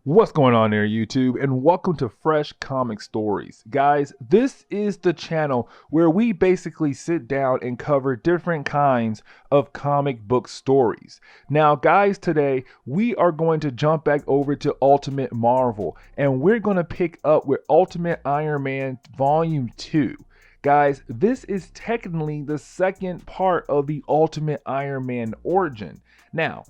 What's going on there, YouTube, and welcome to Fresh Comic Stories. Guys, this is the channel where we basically sit down and cover different kinds of comic book stories. Now, guys, today we are going to jump back over to Ultimate Marvel, and we're going to pick up with Ultimate Iron Man Volume 2. Guys, this is technically the second part of the Ultimate Iron Man origin. Now,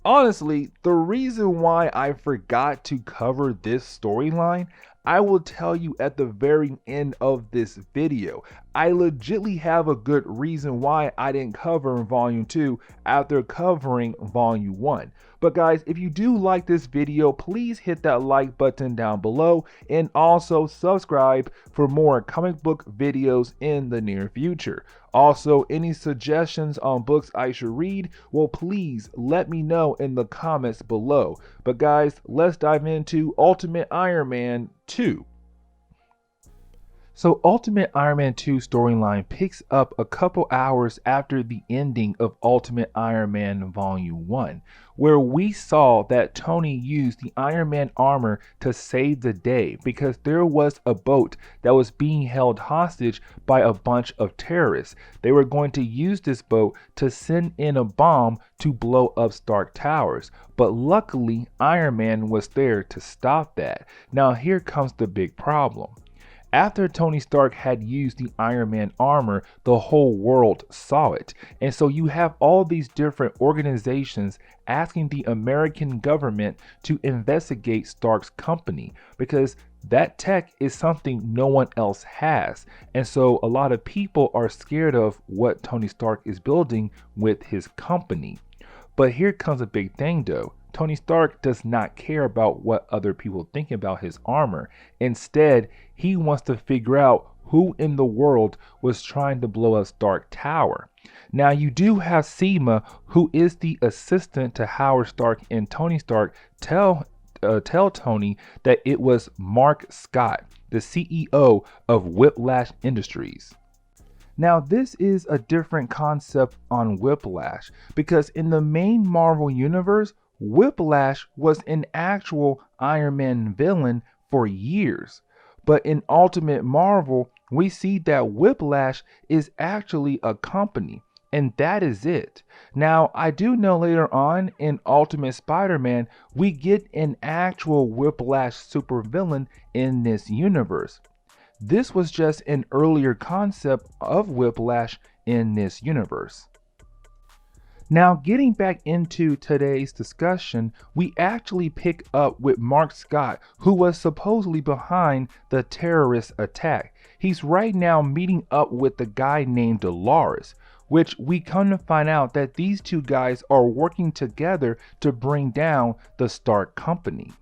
honestly, the reason why I forgot to cover this storyline, I will tell you at the very end of this video. I legitimately have a good reason why I didn't cover Volume 2 after covering Volume 1. But guys, if you do like this video, please hit that like button down below and also subscribe for more comic book videos in the near future. Also, any suggestions on books I should read, well, please let me know in the comments below. But guys, let's dive into Ultimate Iron Man 2. So Ultimate Iron Man 2 storyline picks up a couple hours after the ending of Ultimate Iron Man Volume 1, where we saw that Tony used the Iron Man armor to save the day because there was a boat that was being held hostage by a bunch of terrorists. They were going to use this boat to send in a bomb to blow up Stark Towers, but luckily Iron Man was there to stop that. Now here comes the big problem. After Tony Stark had used the Iron Man armor, the whole world saw it. And so you have all these different organizations asking the American government to investigate Stark's company because that tech is something no one else has. And so a lot of people are scared of what Tony Stark is building with his company. But here comes a big thing though. Tony Stark does not care about what other people think about his armor. Instead, he wants to figure out who in the world was trying to blow up Stark Tower. Now you do have Seema, who is the assistant to Howard Stark, and Tony Stark tell Tony that it was Mark Scott, the CEO of Whiplash Industries. Now this is a different concept on Whiplash because in the main Marvel universe, Whiplash was an actual Iron Man villain for years. But in Ultimate Marvel, we see that Whiplash is actually a company, and that is it. Now, I do know later on in Ultimate Spider-Man, we get an actual Whiplash supervillain in this universe. This was just an earlier concept of Whiplash in this universe. Now, getting back into today's discussion, we actually pick up with Mark Scott, who was supposedly behind the terrorist attack. He's right now meeting up with the guy named Dolores, which we come to find out that these two guys are working together to bring down the Stark Company.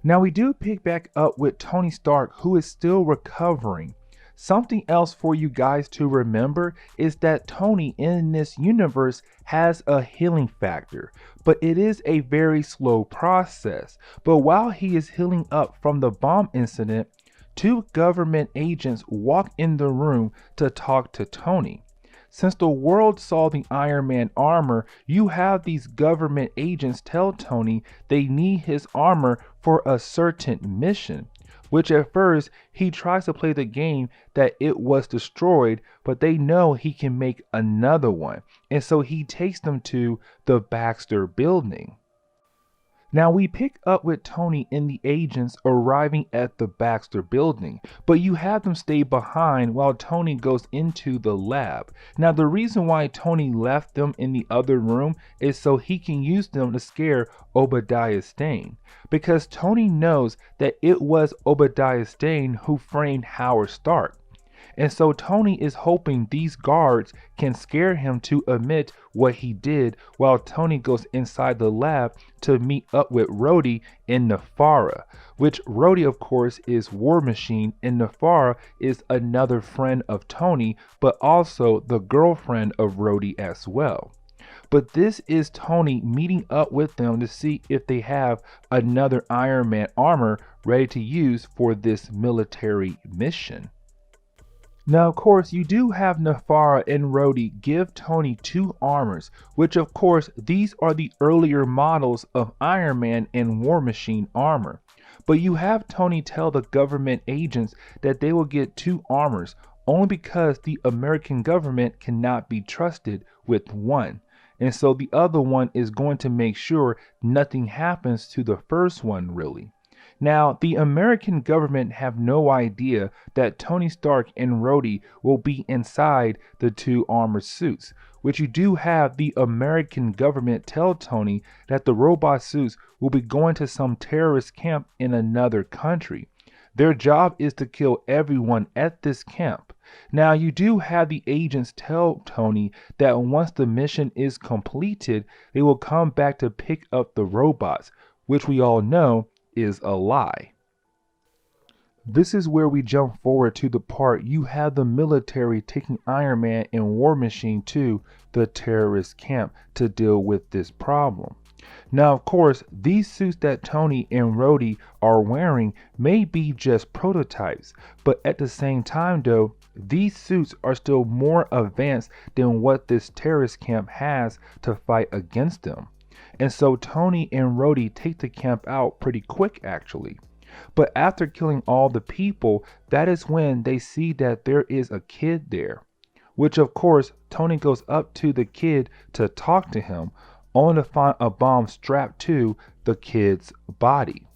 Now, we do pick back up with Tony Stark, who is still recovering. Something else for you guys to remember is that Tony in this universe has a healing factor, but it is a very slow process. But while he is healing up from the bomb incident, two government agents walk in the room to talk to Tony. Since the world saw the Iron Man armor, you have these government agents tell Tony they need his armor for a certain mission. Which at first he tries to play the game that it was destroyed, but they know he can make another one. And so he takes them to the Baxter building. Now we pick up with Tony and the agents arriving at the Baxter building, but you have them stay behind while Tony goes into the lab. Now the reason why Tony left them in the other room is so he can use them to scare Obadiah Stane, because Tony knows that it was Obadiah Stane who framed Howard Stark. And so Tony is hoping these guards can scare him to admit what he did while Tony goes inside the lab to meet up with Rhodey and Nephara, which Rhodey of course is War Machine and Nephara is another friend of Tony, but also the girlfriend of Rhodey as well. But this is Tony meeting up with them to see if they have another Iron Man armor ready to use for this military mission. Now, of course, you do have Nefara and Rhodey give Tony two armors, which of course these are the earlier models of Iron Man and War Machine armor. But you have Tony tell the government agents that they will get two armors only because the American government cannot be trusted with one. And so the other one is going to make sure nothing happens to the first one, really. Now, the American government have no idea that Tony Stark and Rhodey will be inside the two armored suits, which you do have the American government tell Tony that the robot suits will be going to some terrorist camp in another country. Their job is to kill everyone at this camp. Now, you do have the agents tell Tony that once the mission is completed, they will come back to pick up the robots, which we all know is a lie. This is where we jump forward to the part you have the military taking Iron Man and War Machine to the terrorist camp to deal with this problem. Now, of course, these suits that Tony and Rhodey are wearing may be just prototypes, but at the same time though, these suits are still more advanced than what this terrorist camp has to fight against them. And so Tony and Rhodey take the camp out pretty quick actually. But after killing all the people, that is when they see that there is a kid there. Which of course, Tony goes up to the kid to talk to him, only to find a bomb strapped to the kid's body.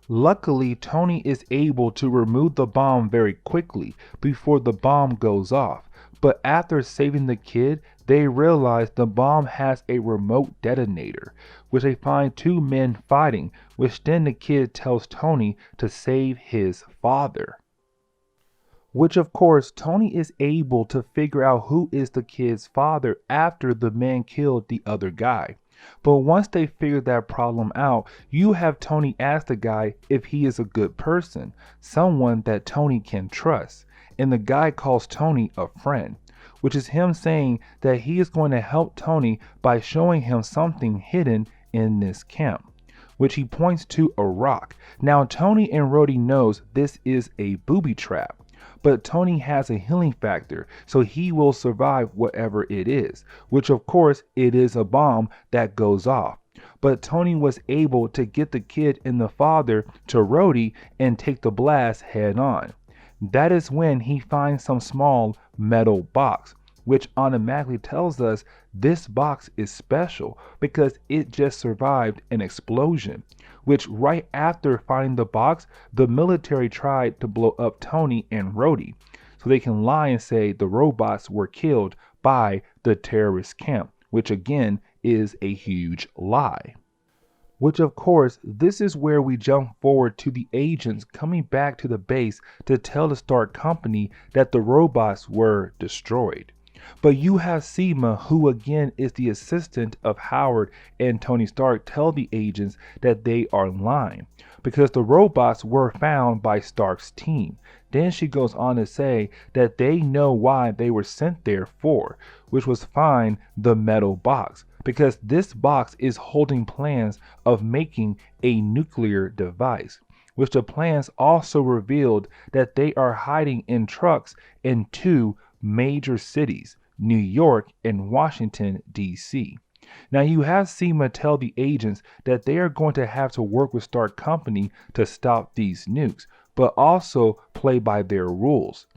Luckily, Tony is able to remove the bomb very quickly before the bomb goes off. But after saving the kid, they realize the bomb has a remote detonator, which they find two men fighting, which then the kid tells Tony to save his father. Which of course, Tony is able to figure out who is the kid's father after the man killed the other guy. But once they figure that problem out, you have Tony ask the guy if he is a good person, someone that Tony can trust. And the guy calls Tony a friend, which is him saying that he is going to help Tony by showing him something hidden in this camp, which he points to a rock. Now, Tony and Rhodey knows this is a booby trap, but Tony has a healing factor, so he will survive whatever it is, which of course it is a bomb that goes off. But Tony was able to get the kid and the father to Rhodey and take the blast head on. That is when he finds some small metal box, which automatically tells us this box is special because it just survived an explosion, which right after finding the box, the military tried to blow up Tony and Rhodey so they can lie and say the robots were killed by the terrorist camp, which again is a huge lie. Which of course, this is where we jump forward to the agents coming back to the base to tell the Stark Company that the robots were destroyed. But you have Seema, who again is the assistant of Howard and Tony Stark, tell the agents that they are lying because the robots were found by Stark's team. Then she goes on to say that they know why they were sent there for, which was find the metal box, because this box is holding plans of making a nuclear device, which the plans also revealed that they are hiding in trucks in two major cities, New York and Washington, D.C. Now you have Seema tell the agents that they are going to have to work with Stark Company to stop these nukes, but also play by their rules.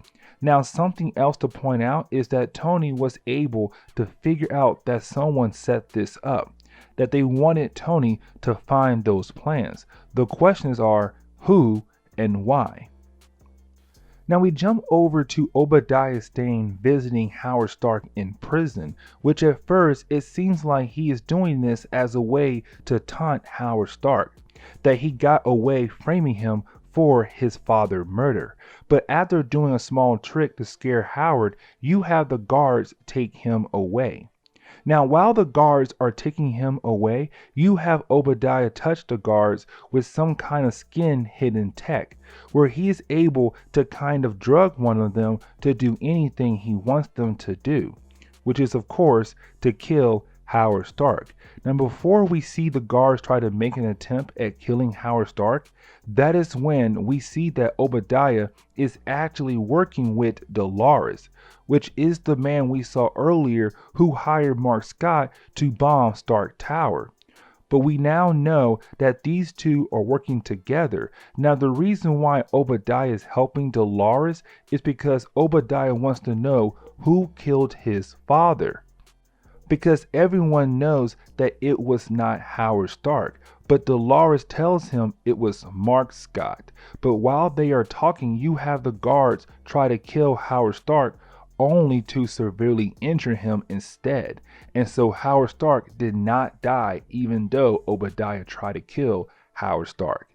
Now, something else to point out is that Tony was able to figure out that someone set this up, that they wanted Tony to find those plans. The questions are who and why. Now we jump over to Obadiah Stane visiting Howard Stark in prison, which at first it seems like he is doing this as a way to taunt Howard Stark, that he got away framing him for his father murder. But after doing a small trick to scare Howard, you have the guards take him away. Now, while the guards are taking him away, you have Obadiah touch the guards with some kind of skin hidden tech, where he is able to kind of drug one of them to do anything he wants them to do, which is of course to kill Howard Stark. Now, before we see the guards try to make an attempt at killing Howard Stark, that is when we see that Obadiah is actually working with Dolores, which is the man we saw earlier who hired Mark Scott to bomb Stark Tower. But we now know that these two are working together. Now, the reason why Obadiah is helping Dolores is because Obadiah wants to know who killed his father. Because everyone knows that it was not Howard Stark, but Dolores tells him it was Mark Scott. But while they are talking, you have the guards try to kill Howard Stark, only to severely injure him instead. And so Howard Stark did not die, even though Obadiah tried to kill Howard Stark.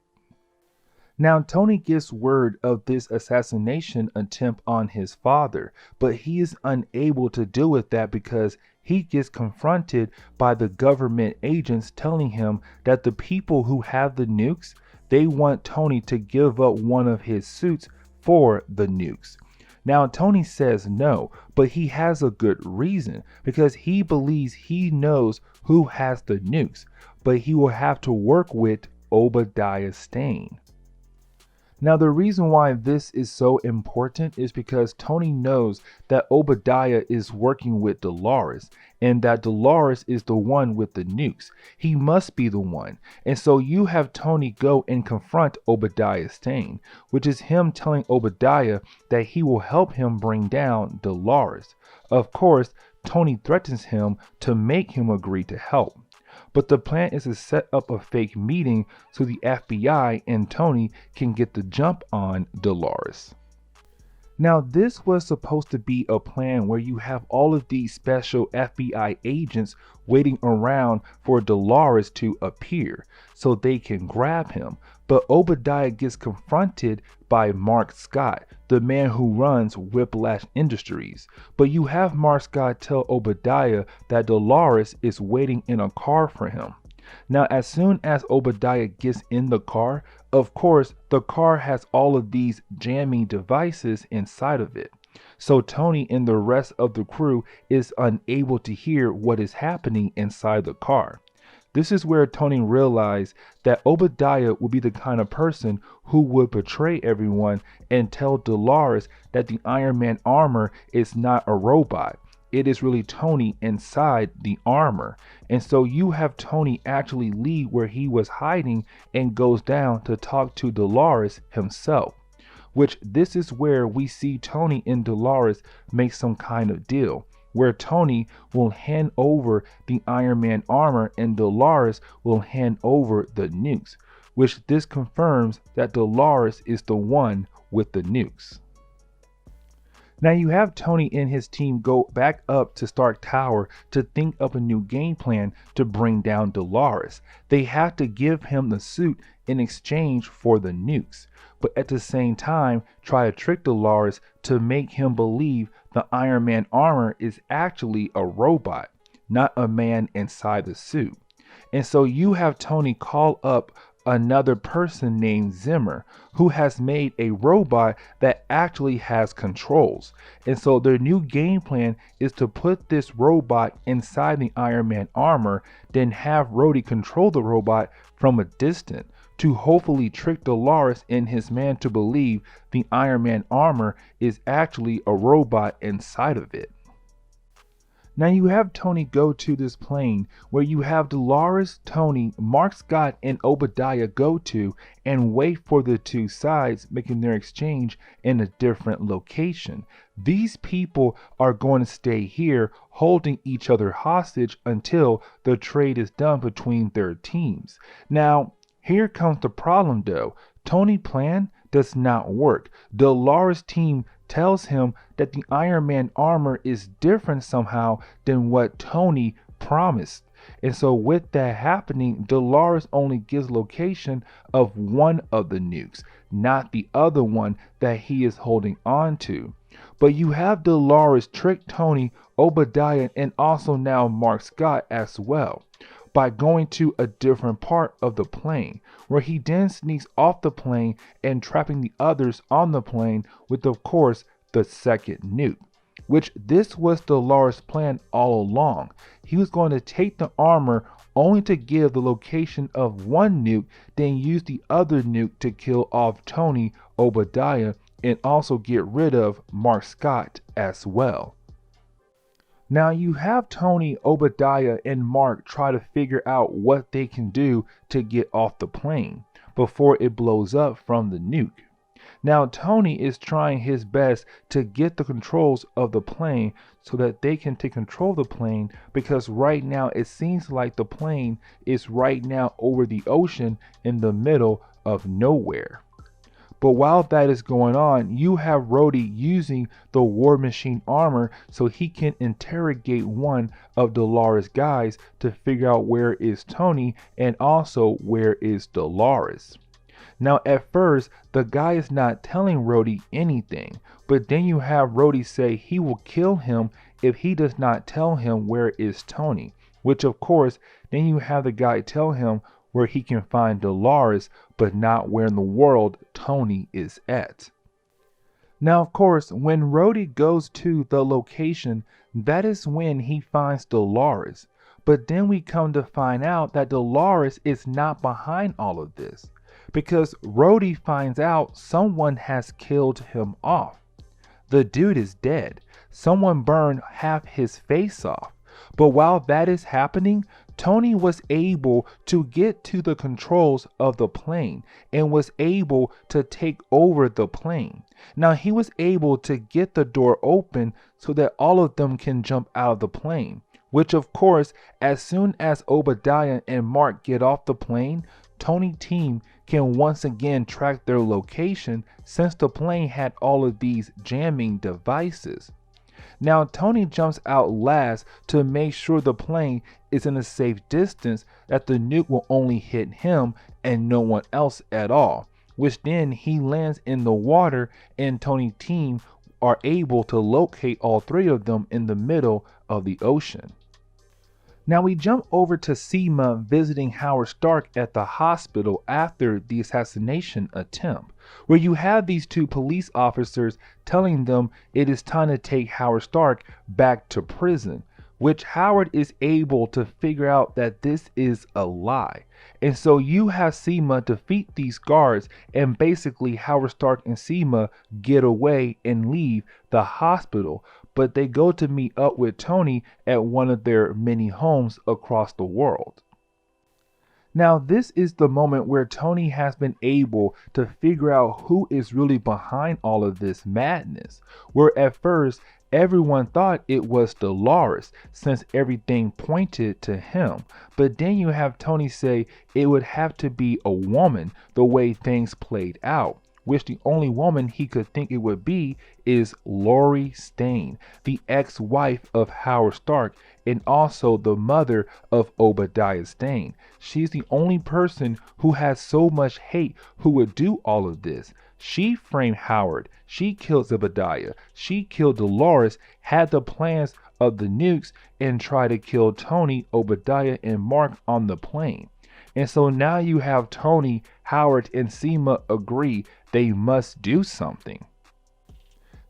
Now, Tony gets word of this assassination attempt on his father, but he is unable to deal with that because he gets confronted by the government agents telling him that the people who have the nukes, they want Tony to give up one of his suits for the nukes. Now, Tony says no, but he has a good reason because he believes he knows who has the nukes, but he will have to work with Obadiah Stane. Now, the reason why this is so important is because Tony knows that Obadiah is working with Dolores and that Dolores is the one with the nukes. He must be the one. And so you have Tony go and confront Obadiah Stane, which is him telling Obadiah that he will help him bring down Dolores. Of course, Tony threatens him to make him agree to help. But the plan is to set up a fake meeting so the FBI and Tony can get the jump on Dolores. Now, this was supposed to be a plan where you have all of these special FBI agents waiting around for Dolores to appear so they can grab him. But Obadiah gets confronted by Mark Scott, the man who runs Whiplash Industries. But you have Mark Scott tell Obadiah that Dolores is waiting in a car for him. Now, as soon as Obadiah gets in the car, of course, the car has all of these jamming devices inside of it. So Tony and the rest of the crew is unable to hear what is happening inside the car. This is where Tony realized that Obadiah would be the kind of person who would betray everyone and tell Dolores that the Iron Man armor is not a robot. It is really Tony inside the armor. And so you have Tony actually leave where he was hiding and goes down to talk to Dolores himself. Which this is where we see Tony and Dolores make some kind of deal, where Tony will hand over the Iron Man armor and Dolores will hand over the nukes, which this confirms that Dolores is the one with the nukes. Now you have Tony and his team go back up to Stark Tower to think up a new game plan to bring down Dolores. They have to give him the suit in exchange for the nukes, but at the same time try to trick Dolores to make him believe the Iron Man armor is actually a robot, not a man inside the suit. And so you have Tony call up another person named Zimmer, who has made a robot that actually has controls. And so their new game plan is to put this robot inside the Iron Man armor, then have Rhodey control the robot from a distance to hopefully trick Dolores and his man to believe the Iron Man armor is actually a robot inside of it. Now you have Tony go to this plane where you have Dolores, Tony, Mark Scott, and Obadiah go to and wait for the two sides making their exchange in a different location. These people are going to stay here holding each other hostage until the trade is done between their teams. Now, here comes the problem though. Tony's plan does not work. Dolores' team tells him that the Iron Man armor is different somehow than what Tony promised. And so with that happening, Dolores only gives location of one of the nukes, not the other one that he is holding on to. But you have Dolores trick Tony, Obadiah, and also now Mark Scott as well, by going to a different part of the plane, where he then sneaks off the plane and trapping the others on the plane with, of course, the second nuke. which this was Dolores' plan all along. He was going to take the armor only to give the location of one nuke, then use the other nuke to kill off Tony, Obadiah, and also get rid of Mark Scott as well. Now you have Tony, Obadiah, and Mark try to figure out what they can do to get off the plane before it blows up from the nuke. Now Tony is trying his best to get the controls of the plane so that they can take control of the plane, because right now it seems like the plane is right now over the ocean in the middle of nowhere. But while that is going on, you have Rhodey using the War Machine armor so he can interrogate one of Dolores' guys to figure out where is Tony and also where is Dolores. Now at first, the guy is not telling Rhodey anything, but then you have Rhodey say he will kill him if he does not tell him where is Tony, which of course, then you have the guy tell him where he can find Dolores, but not where in the world Tony is at. Now, of course, when Rhodey goes to the location, that is when he finds Dolores. But then we come to find out that Dolores is not behind all of this, because Rhodey finds out someone has killed him off. The dude is dead. Someone burned half his face off. But while that is happening, Tony was able to get to the controls of the plane and was able to take over the plane. Now he was able to get the door open so that all of them can jump out of the plane, which of course, as soon as Obadiah and Mark get off the plane, Tony's team can once again track their location since the plane had all of these jamming devices. Now Tony jumps out last to make sure the plane is in a safe distance that the nuke will only hit him and no one else at all, which then he lands in the water and Tony's team are able to locate all three of them in the middle of the ocean. Now we jump over to Seema visiting Howard Stark at the hospital after the assassination attempt, where you have these two police officers telling them it is time to take Howard Stark back to prison, which Howard is able to figure out that this is a lie. And so you have Seema defeat these guards, and basically Howard Stark and Seema get away and leave the hospital, but they go to meet up with Tony at one of their many homes across the world. Now this is the moment where Tony has been able to figure out who is really behind all of this madness, where at first everyone thought it was Dolores since everything pointed to him, but then you have Tony say it would have to be a woman the way things played out, which the only woman he could think it would be is Lori Stain, the ex-wife of Howard Stark and also the mother of Obadiah Stane. She's the only person who has so much hate who would do all of this. She framed Howard, she killed Obadiah, she killed Dolores, had the plans of the nukes, and tried to kill Tony, Obadiah, and Mark on the plane. And so now you have Tony, Howard, and Seema agree they must do something.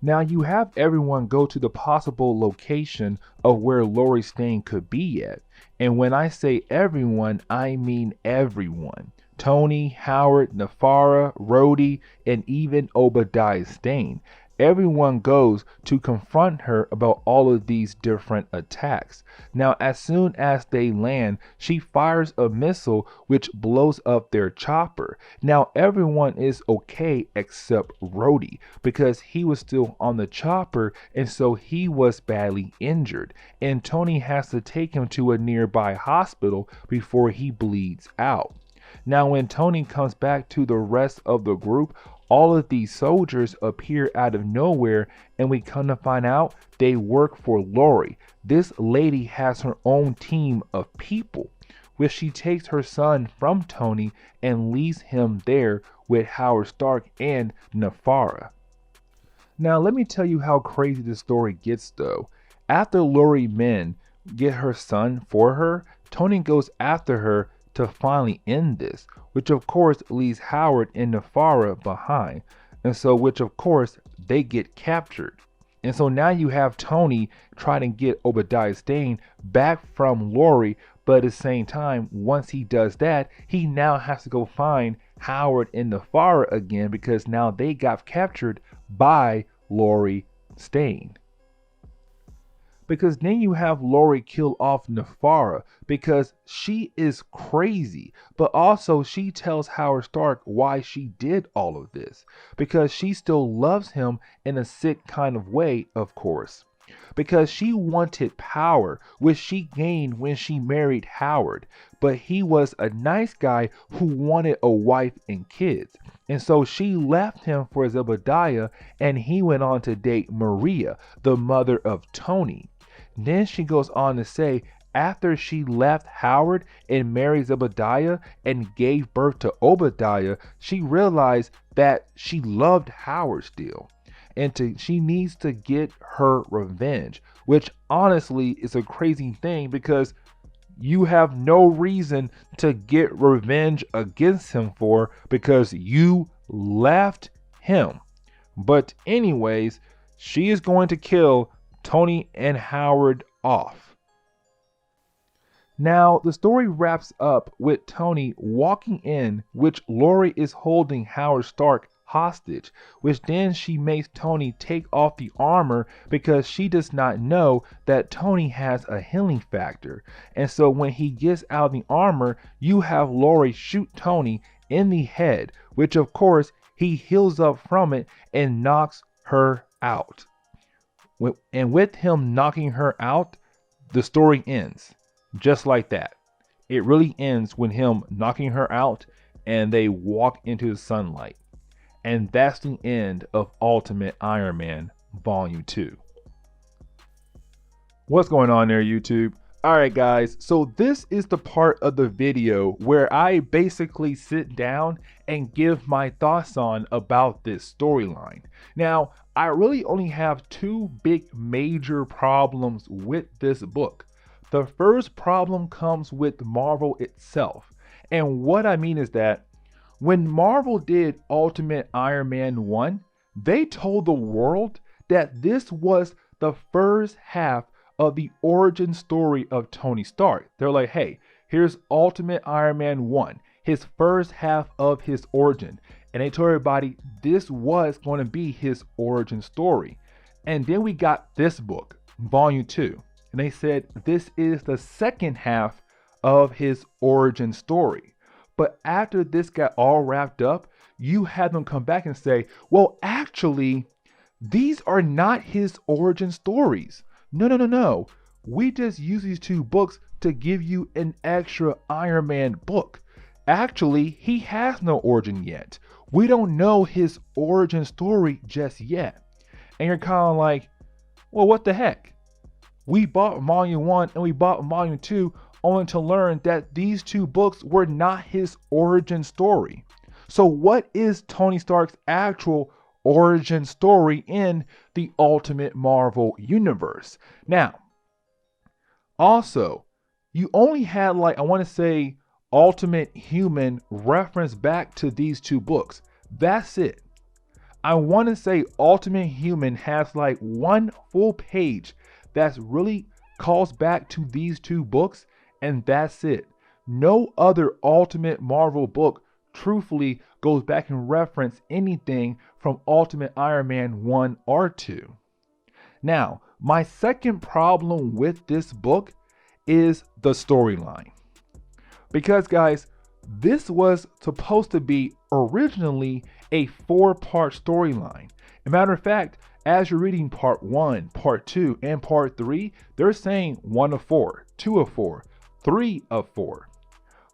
Now you have everyone go to the possible location of where Lori Stain could be at. And when I say everyone, I mean everyone. Tony, Howard, Nefara, Rhodey, and even Obadiah Stane. Everyone goes to confront her about all of these different attacks. Now, as soon as they land, she fires a missile which blows up their chopper. Now, everyone is okay except Rhodey because he was still on the chopper and so he was badly injured. And Tony has to take him to a nearby hospital before he bleeds out. Now, when Tony comes back to the rest of the group, all of these soldiers appear out of nowhere, and we come to find out they work for Lori. This lady has her own team of people, which she takes her son from Tony and leaves him there with Howard Stark and Nefara. Now, let me tell you how crazy this story gets though. After Lori men get her son for her, Tony goes after her to finally end this, which of course leaves Howard and Nefara behind, and so which of course they get captured. And so now you have Tony trying to get Obadiah Stane back from Lori, but at the same time, once he does that, he now has to go find Howard and Nefara again because now they got captured by Lori Stane. Because then you have Lori kill off Nefara because she is crazy, but also she tells Howard Stark why she did all of this, because she still loves him in a sick kind of way, of course, because she wanted power, which she gained when she married Howard, but he was a nice guy who wanted a wife and kids. And so she left him for Zebediah, and he went on to date Maria, the mother of Tony. Then she goes on to say, after she left Howard and married Zebediah and gave birth to Obadiah, she realized that she loved Howard still. And she needs to get her revenge, which honestly is a crazy thing because you have no reason to get revenge against him for because you left him. But anyways, she is going to kill Tony and Howard off. Now, the story wraps up with Tony walking in, which Lori is holding Howard Stark hostage, which then she makes Tony take off the armor because she does not know that Tony has a healing factor. And so when he gets out of the armor, you have Lori shoot Tony in the head, which of course he heals up from it and knocks her out. And with him knocking her out, the story ends. Just like that. It really ends with him knocking her out and they walk into the sunlight. And that's the end of Ultimate Iron Man Volume 2. What's going on there, YouTube? Alright guys, so this is the part of the video where I basically sit down and give my thoughts on about this storyline. Now, I really only have two big major problems with this book. The first problem comes with Marvel itself. And what I mean is that when Marvel did Ultimate Iron Man 1, they told the world that this was the first half of the origin story of Tony Stark. They're like, hey, here's Ultimate Iron Man 1, his first half of his origin. And they told everybody this was going to be his origin story. And then we got this book, Volume 2. And they said this is the second half of his origin story. But after this got all wrapped up, you had them come back and say, well, actually, these are not his origin stories. No. We just use these two books to give you an extra Iron Man book. Actually, he has no origin yet. We don't know his origin story just yet. And you're kind of like, well, what the heck? We bought Volume 1 and we bought Volume 2 only to learn that these two books were not his origin story. So what is Tony Stark's actual origin story in the Ultimate Marvel Universe? Now, also, you only had I want to say Ultimate Human reference back to these two books. That's it. I want to say Ultimate Human has one full page that's really calls back to these two books, and that's it. No other Ultimate Marvel book truthfully goes back and reference anything from Ultimate Iron Man 1 or 2. Now, my second problem with this book is the storyline. Because guys, this was supposed to be originally a 4-part storyline. As a matter of fact, as you're reading part 1, part 2, and part 3, they're saying 1 of 4, 2 of 4, 3 of 4.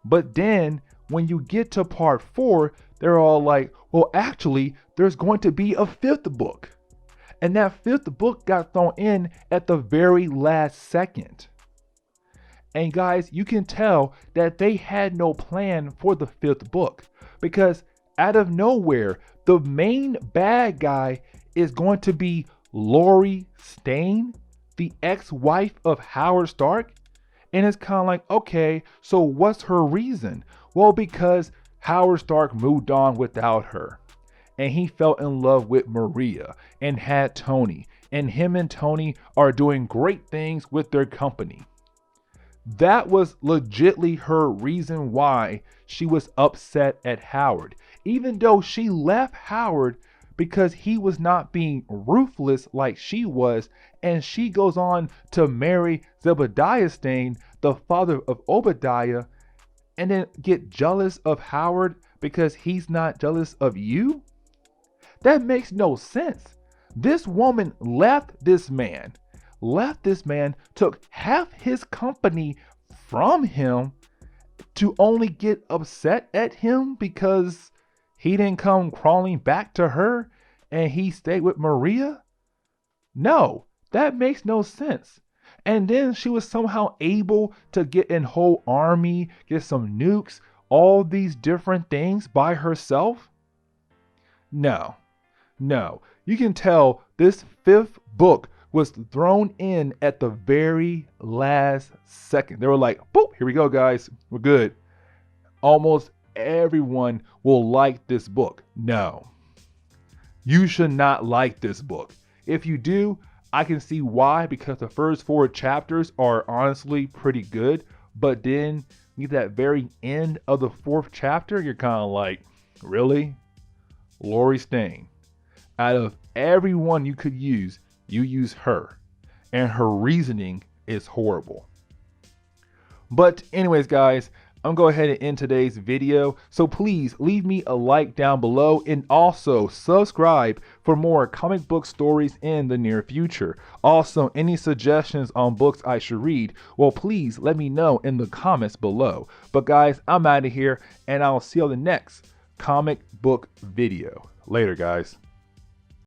But then when you get to part 4, they're all like, well, actually, there's going to be a 5th book. And that 5th book got thrown in at the very last second. And guys, you can tell that they had no plan for the 5th book, because out of nowhere, the main bad guy is going to be Lori Stane, the ex-wife of Howard Stark. And it's kind of like, okay, so what's her reason? Well, because Howard Stark moved on without her. and he fell in love with Maria and had Tony, and him and Tony are doing great things with their company. That was legitly her reason why she was upset at Howard, even though she left Howard because he was not being ruthless like she was, and she goes on to marry Zebediah Stane, the father of Obadiah, and then get jealous of Howard because he's not jealous of you? That makes no sense. This woman left this man, took half his company from him to only get upset at him because he didn't come crawling back to her and he stayed with Maria? No, that makes no sense. And then she was somehow able to get a whole army, get some nukes, all these different things by herself? No. You can tell this 5th book was thrown in at the very last second. They were like, boop, here we go, guys. We're good. Almost everyone will like this book. No. You should not like this book. If you do, I can see why, because the first 4 chapters are honestly pretty good. But then you get that very end of the 4th chapter, you're kind of like, really? Lori Stane. Out of everyone you could use, you use her. And her reasoning is horrible. But anyways, guys, I'm going to go ahead and end today's video. So please leave me a like down below and also subscribe for more comic book stories in the near future. Also, any suggestions on books I should read, well, please let me know in the comments below. But guys, I'm out of here and I'll see you on the next comic book video. Later, guys.